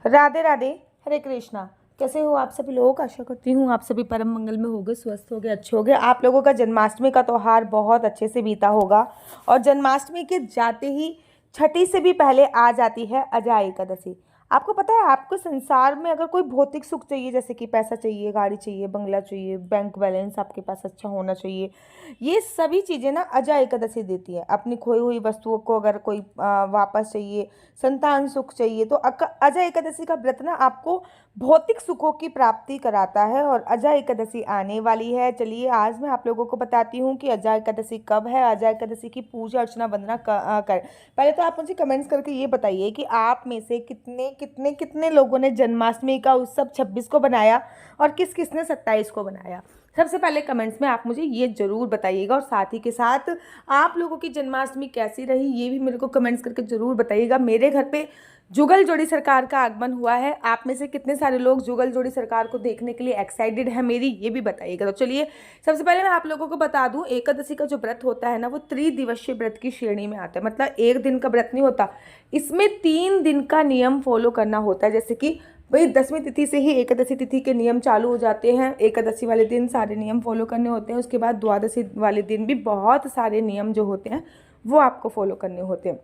राधे राधे, हरे कृष्णा। कैसे हो आप सभी लोग? आशा करती हूँ आप सभी परम मंगल में होगे, स्वस्थ होगे, अच्छे होगे। आप लोगों का जन्माष्टमी का त्यौहार बहुत अच्छे से बीता होगा। और जन्माष्टमी के जाते ही छठी से भी पहले आ जाती है अजय एकादशी। आपको पता है, आपको संसार में अगर कोई भौतिक सुख चाहिए, जैसे कि पैसा चाहिए, गाड़ी चाहिए, बंगला चाहिए, बैंक बैलेंस आपके पास अच्छा होना चाहिए, ये सभी चीज़ें ना अजय एकादशी देती है। अपनी खोई हुई वस्तुओं को अगर कोई वापस चाहिए, संतान सुख चाहिए, तो अजय एकादशी का व्रत ना आपको भौतिक सुखों की प्राप्ति कराता है। और अजय एकादशी आने वाली है। चलिए आज मैं आप लोगों को बताती हूँ कि अजय एकादशी कब है, अजय एकादशी की पूजा अर्चना वंदना कर। पहले तो आप मुझे कमेंट्स करके ये बताइए कि आप में से कितने कितने कितने लोगों ने जन्माष्टमी का उत्सव 26 को बनाया और किस किसने 27 को बनाया। सबसे पहले कमेंट्स में आप मुझे ये जरूर बताइएगा। और साथ ही के साथ आप लोगों की जन्माष्टमी कैसी रही ये भी मेरे को कमेंट्स करके जरूर बताइएगा। मेरे घर पे जुगल जोड़ी सरकार का आगमन हुआ है। आप में से कितने सारे लोग जुगल जोड़ी सरकार को देखने के लिए एक्साइटेड है मेरी, ये भी बताइएगा। तो चलिए सबसे पहले मैं आप लोगों को बता दूं, एकादशी का जो व्रत होता है ना, वो त्रिदिवसीय व्रत की श्रेणी में आता है। मतलब एक दिन का व्रत नहीं होता, इसमें 3 दिन का नियम फॉलो करना होता है। जैसे कि भाई 10वीं तिथि से ही एकादशी तिथि के नियम चालू हो जाते हैं। एकादशी वाले दिन सारे नियम फॉलो करने होते हैं। उसके बाद द्वादशी वाले दिन भी बहुत सारे नियम जो होते हैं वो आपको फॉलो करने होते हैं।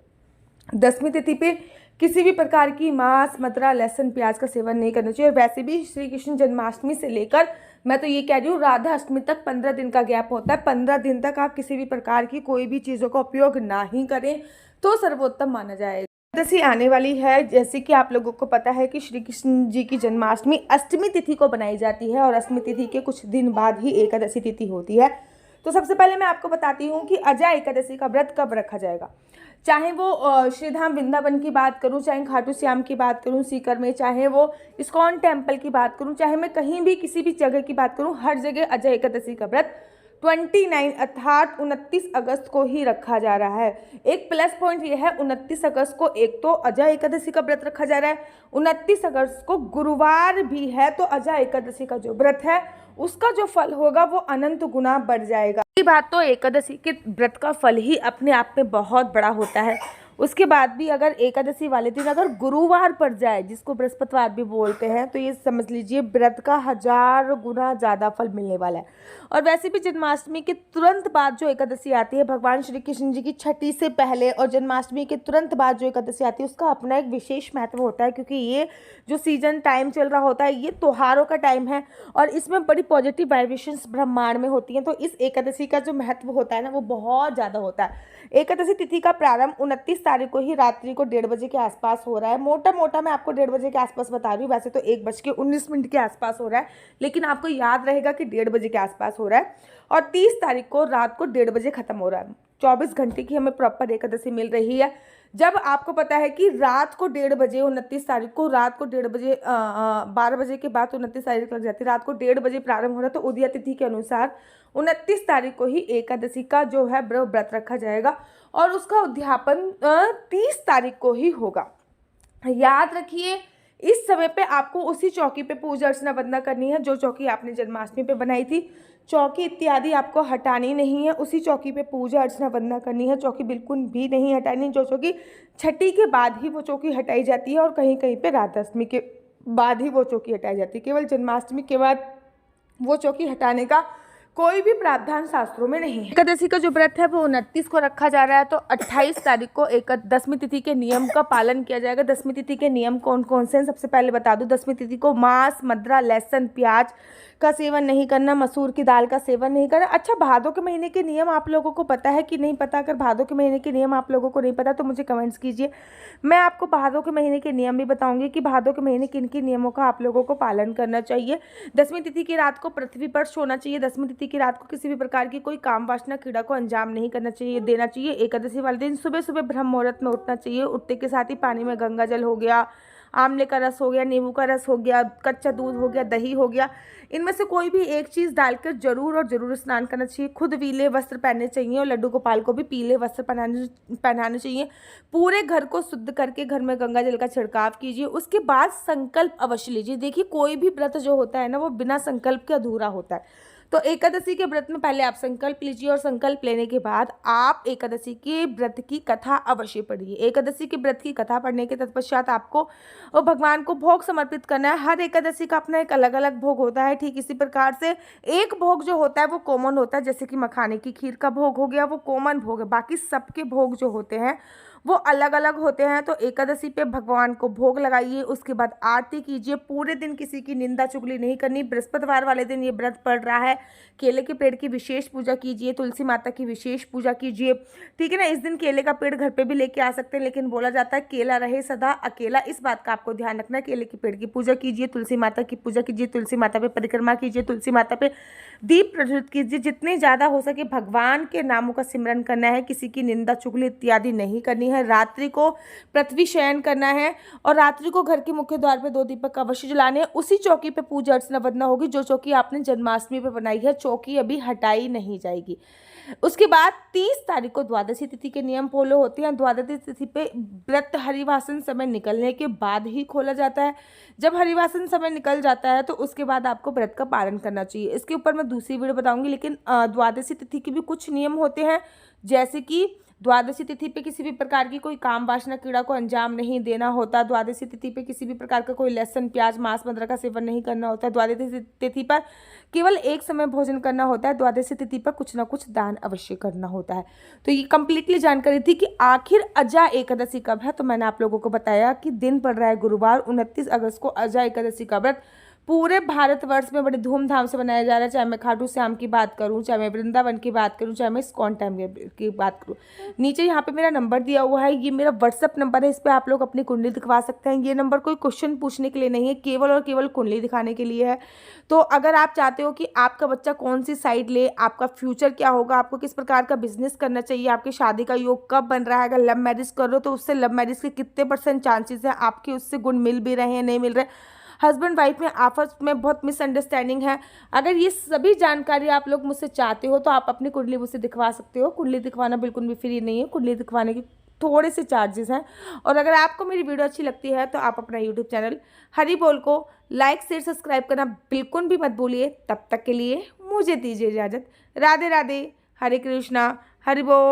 10वीं तिथि पे किसी भी प्रकार की मांस, मदिरा, लहसुन, प्याज का सेवन नहीं करना चाहिए। और वैसे भी श्री कृष्ण जन्माष्टमी से लेकर मैं तो ये कह रही हूँ राधा अष्टमी तक 15 दिन का गैप होता है। 15 दिन तक आप किसी भी प्रकार की कोई भी चीज़ों का उपयोग ना ही करें तो सर्वोत्तम माना जाएगा। एकादशी आने वाली है। जैसे कि आप लोगों को पता है कि श्री कृष्ण जी की जन्माष्टमी अष्टमी तिथि को बनाई जाती है और अष्टमी तिथि के कुछ दिन बाद ही एकादशी तिथि होती है। तो सबसे पहले मैं आपको बताती हूँ कि अजय एकादशी का व्रत कब रखा जाएगा। चाहे वो श्रीधाम वृंदावन की बात करूं, चाहे खाटू श्याम की बात करूं सीकर में, चाहे वो इस्कॉन टेम्पल की बात करूं, चाहे मैं कहीं भी किसी भी जगह की बात करूं, हर जगह अजय एकादशी का व्रत 29 अर्थात 29 अगस्त को ही रखा जा रहा है। एक प्लस पॉइंट ये है, 29 अगस्त को एक तो अजय एकादशी का व्रत रखा जा रहा है, 29 अगस्त को गुरुवार भी है। तो अजय एकादशी का जो व्रत है उसका जो फल होगा वो अनंत गुना बढ़ जाएगा। ये बात तो एकादशी के व्रत का फल ही अपने आप में बहुत बड़ा होता है। उसके बाद भी अगर एकादशी वाले दिन अगर गुरुवार पड़ जाए, जिसको बृहस्पतिवार भी बोलते हैं, तो ये समझ लीजिए व्रत का 1000 गुना ज़्यादा फल मिलने वाला है। और वैसे भी जन्माष्टमी के तुरंत बाद जो एकादशी आती है, भगवान श्री कृष्ण जी की छठी से पहले और जन्माष्टमी के तुरंत बाद जो एकादशी आती है, उसका अपना एक विशेष महत्व होता है। क्योंकि ये जो सीजन टाइम चल रहा होता है ये त्योहारों का टाइम है और इसमें बड़ी पॉजिटिव वाइब्रेशंस ब्रह्मांड में होती हैं। तो इस एकादशी का जो महत्व होता है ना, वो बहुत ज़्यादा होता है। एकादशी तिथि का प्रारंभ 29 तारीख को ही रात्रि को 1:30 बजे के आसपास हो रहा है। मोटा मोटा मैं आपको 1:30 बजे के आसपास बता रही हूँ, वैसे तो 1:19 के आसपास हो रहा है, लेकिन आपको याद रहेगा कि 1:30 बजे के आसपास हो रहा है। और 30 तारीख को रात को 1:30 बजे खत्म हो रहा है। 24 घंटे की हमें प्रॉपर एकादशी मिल रही है। जब आपको पता है कि रात को 1:30 बजे 29 तारीख को रात को 1:30 बजे 12 बजे के बाद 29 तारीख लग जाती है, रात को 1:30 बजे प्रारंभ हो रहा है। तो उदया तिथि के अनुसार 29 तारीख को ही एकादशी का जो है व्रत रखा जाएगा और उसका उद्यापन 30 तारीख को ही होगा। याद रखिए, इस समय पे आपको उसी चौकी पे पूजा अर्चना वंदना करनी है जो चौकी आपने जन्माष्टमी पे बनाई थी। चौकी इत्यादि आपको हटानी नहीं है, उसी चौकी पे पूजा अर्चना वंदना करनी है। चौकी बिल्कुल भी नहीं हटानी। जो चौकी छठी के बाद ही वो चौकी हटाई जाती है और कहीं कहीं पे राधाष्टमी के बाद ही वो चौकी हटाई जाती है। केवल जन्माष्टमी के बाद वो चौकी हटाने का कोई भी प्रावधान शास्त्रों में नहीं है। एकादशी का जो व्रत है वो 29 को रखा जा रहा है। तो 28 तारीख को 10वीं तिथि के नियम का पालन किया जाएगा। 10वीं तिथि के नियम कौन कौन से हैं सबसे पहले बता दूं। 10वीं तिथि को मांस, मदिरा, लहसुन, प्याज का सेवन नहीं करना, मसूर की दाल का सेवन नहीं करना। अच्छा, भादों के महीने के नियम आप लोगों को पता है कि नहीं पता? अगर भादों के महीने के नियम आप लोगों को नहीं पता तो मुझे कमेंट्स कीजिए। मैं आपको भादों के महीने के नियम भी बताऊंगी कि भादों के महीने किन किन नियमों का आप लोगों को पालन करना चाहिए। 10वीं तिथि की रात को पृथ्वी पर सोना चाहिए। 10वीं तिथि की रात को किसी भी प्रकार की कोई काम वासना क्रीड़ा को अंजाम नहीं करना चाहिए, देना चाहिए। एकादशी वाले दिन सुबह सुबह ब्रह्म मुहूर्त में उठना चाहिए। उठते के साथ ही पानी में गंगा जल हो गया, आंवले का रस हो गया, नींबू का रस हो गया, कच्चा दूध हो गया, दही हो गया, इनमें से कोई भी एक चीज़ डालकर जरूर और जरूर स्नान करना चाहिए। खुद पीले वस्त्र पहनने चाहिए और लड्डू गोपाल को भी पीले वस्त्र पहनाने चाहिए। पूरे घर को शुद्ध करके घर में गंगा जल का छिड़काव कीजिए। उसके बाद संकल्प अवश्य लीजिए। देखिए, कोई भी व्रत जो होता है ना, वो बिना संकल्प के अधूरा होता है। तो एकादशी के व्रत में पहले आप संकल्प लीजिए और संकल्प लेने के बाद आप एकादशी के व्रत की कथा अवश्य पढ़िए। एकादशी के व्रत की कथा पढ़ने के तत्पश्चात आपको भगवान को भोग समर्पित करना है। हर एकादशी का अपना एक अलग अलग भोग होता है। ठीक इसी प्रकार से एक भोग जो होता है वो कॉमन होता है, जैसे कि मखाने की खीर का भोग हो गया, वो कॉमन भोग है। बाकी सबके भोग जो होते हैं वो अलग अलग होते हैं। तो एकादशी पे भगवान को भोग लगाइए, उसके बाद आरती कीजिए। पूरे दिन किसी की निंदा चुगली नहीं करनी। बृहस्पतिवार वाले दिन ये व्रत पड़ रहा है, केले के पेड़ की विशेष पूजा कीजिए, तुलसी माता की विशेष पूजा कीजिए। ठीक है ना। इस दिन केले का पेड़ घर पे भी लेके आ सकते हैं, लेकिन बोला जाता है केला रहे सदा अकेला। इस बात का आपको ध्यान रखना है। केले के पेड़ की पूजा कीजिए, तुलसी माता की पूजा कीजिए, तुलसी माता पे परिक्रमा कीजिए, तुलसी माता पे दीप प्रज्वलित कीजिए। जितने ज़्यादा हो सके भगवान के नामों का सिमरन करना है, किसी की निंदा चुगली इत्यादि नहीं करनी है। रात्रि को पृथ्वी शयन करना है और रात्रि को घर के मुख्य द्वार पे 2 दीपक अवश्य जलाने हैं। उसी चौकी पे पूजा अर्चना वंदना होगी जो चौकी आपने जन्माष्टमी पे बनाई है। चौकी अभी हटाई नहीं जाएगी। उसके बाद 30 तारीख को द्वादशी तिथि के नियम फॉलो होते हैं। द्वादशी तिथि पे व्रत हरिवासन समय निकलने के बाद ही खोला जाता है। जब हरिवासन समय निकल जाता है तो उसके बाद आपको व्रत का पालन करना चाहिए। इसके ऊपर मैं दूसरी वीडियो बताऊंगी। लेकिन द्वादशी तिथि के भी कुछ नियम होते हैं, जैसे कि द्वादशी तिथि पे किसी भी प्रकार की कोई काम वासना क्रीड़ा को अंजाम नहीं देना होता। द्वादशी तिथि पे किसी भी प्रकार का कोई लहसुन प्याज मांस मदिरा का सेवन नहीं करना होता। द्वादशी तिथि पर केवल एक समय भोजन करना होता है। द्वादशी तिथि पर कुछ ना कुछ दान अवश्य करना होता है। तो ये कंप्लीटली जानकारी थी कि आखिर अजा एकादशी कब है। तो मैंने आप लोगों को बताया कि दिन पड़ रहा है गुरुवार 29 अगस्त को अजा एकादशी का व्रत पूरे भारतवर्ष में बड़े धूमधाम से मनाया जा रहा है। चाहे मैं खाटू श्याम की बात करूं, चाहे मैं वृंदावन की बात करूं, चाहे मैं इस्कॉन टेम्पल की बात करूं। नीचे यहाँ पे मेरा नंबर दिया हुआ है, ये मेरा व्हाट्सअप नंबर है। इस पर आप लोग अपनी कुंडली दिखवा सकते हैं। ये नंबर कोई क्वेश्चन पूछने के लिए नहीं है, केवल और केवल कुंडली दिखाने के लिए है। तो अगर आप चाहते हो कि आपका बच्चा कौन सी साइड ले, आपका फ्यूचर क्या होगा, आपको किस प्रकार का बिजनेस करना चाहिए, आपकी शादी का योग कब बन रहा है, अगर लव मैरिज कर रहे हो तो उससे लव मैरिज के कितने % चांसेस हैं, आपके उससे गुण मिल भी रहे हैं नहीं मिल रहे, हस्बैंड वाइफ में आपस में बहुत मिसअंडरस्टैंडिंग है, अगर ये सभी जानकारी आप लोग मुझसे चाहते हो तो आप अपनी कुंडली मुझसे दिखवा सकते हो। कुंडली दिखवाना बिल्कुल भी फ्री नहीं है, कुंडली दिखवाने की थोड़े से चार्जेस हैं। और अगर आपको मेरी वीडियो अच्छी लगती है तो आप अपना यूट्यूब चैनल हरी बोल को लाइक शेयर सब्सक्राइब करना बिल्कुल भी मत भूलिए। तब तक के लिए मुझे दीजिए इजाज़त। राधे राधे, हरे कृष्णा, हरि बोल।